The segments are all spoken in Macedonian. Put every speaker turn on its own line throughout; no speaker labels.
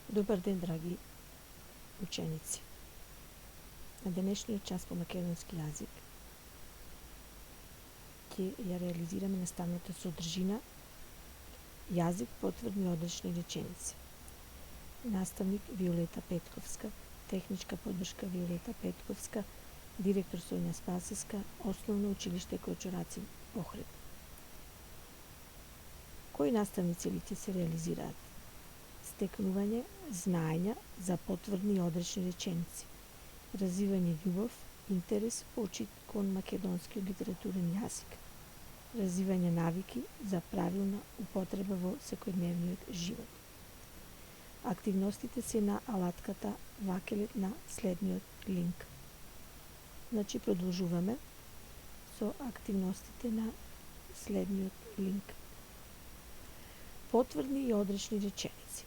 Добар ден, драги ученици. На денешниот час по македонски јазик ќе ја реализираме наставната содржина јазик, потврдни одречни реченици. Наставник Виолета Петковска, техничка поддршка Виолета Петковска, директор Соња Спасеска, Основно училиште Кочураци, Охрид. Кои наставни цели ќе се реализираат? Стекнување знаења за потврдни и одречни реченици, развивање љубов, интерес, почит кон македонскиот литературен јазик, развивање навики за правилна употреба во секојдневниот живот. Активностите се на алатката вакелет на следниот линк. Значи, продолжуваме со активностите на следниот линк. Потврдни и одречни реченици.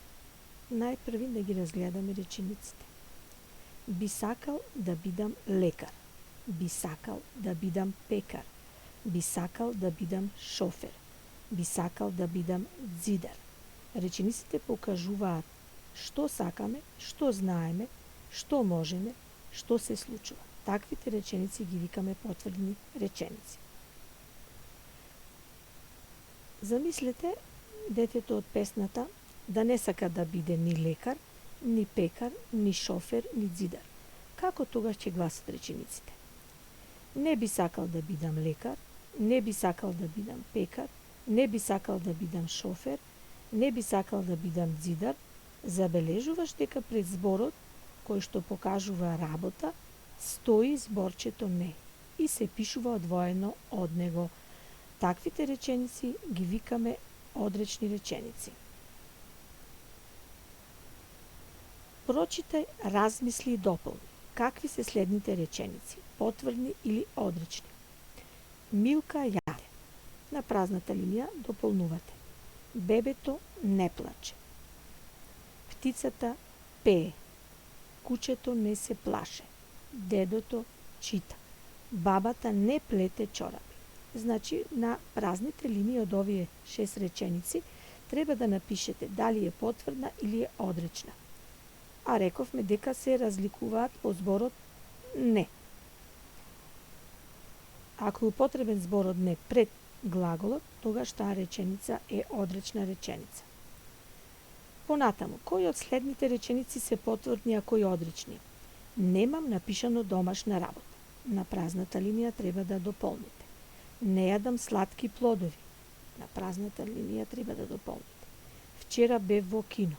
Најпрви да ги разгледаме речениците. Би сакал да бидам лекар. Би сакал да бидам пекар. Би сакал да бидам шофер. Би сакал да бидам ѕидар. Речениците покажуваат што сакаме, што знаеме, што можеме, што се случува. Таквите реченици ги викаме потврдни реченици. Замислете детето од песната да не сака да биде ни лекар, ни пекар, ни шофер, ни ѕидар. Како тогаш ќе гласат речениците? Не би сакал да бидам лекар, не би сакал да бидам пекар, не би сакал да бидам шофер, не би сакал да бидам ѕидар. Забележуваш дека пред зборот, кој што покажува работа, стои зборчето не и се пишува одвоено од него. Таквите реченици ги викаме одречни реченици. Прочитај, размисли и дополни. Какви се следните реченици? Потврдни или одречни? Милка јаде. На празната линија дополнувате. Бебето не плаче. Птицата пее. Кучето не се плаше. Дедото чита. Бабата не плете чорапи. Значи, на празните линии од овие 6 реченици треба да напишете дали е потврдна или е одречна. А рековме дека се разликуваат по зборот не. Ако е употребен зборот не пред глаголот, тогаш таа реченица е одречна реченица. Понатаму, кои од следните реченици се потврдни, а кои одречни? Немам напишано домашна работа. На празната линија треба да дополните. Не јадам сладки плодови. На празната линија треба да дополните. Вчера бев во кино.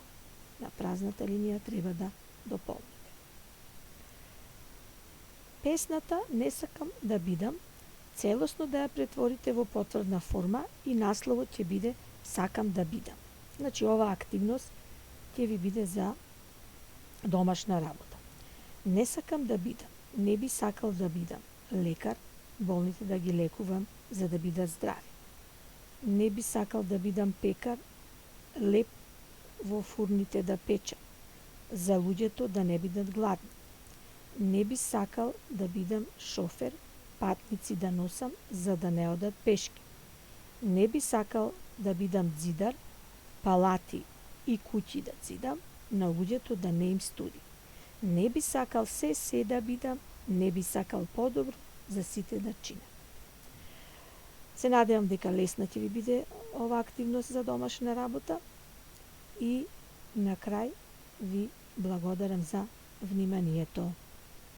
На празната линија треба да дополните. Песната Не сакам да бидам, целосно да ја претворите во потврдна форма и насловот ќе биде Сакам да бидам. Значи, оваа активност ќе ви биде за домашна работа. Не сакам да бидам, не би сакал да бидам лекар, болните да ги лекувам за да бидат здрави. Не би сакал да бидам пекар, леп во фурните да печам, за луѓето да не бидат гладни. Не би сакал да бидам шофер, патници да носам за да не одат пешки. Не би сакал да бидам ѕидар, палати и куќи да ѕидам, на луѓето да не им студи. Не би сакал се да бидам, не би сакал подобро за сите да чинам. Се надевам дека лесна ќе ви биде ова активност за домашна работа и на крај ви благодарам за вниманието.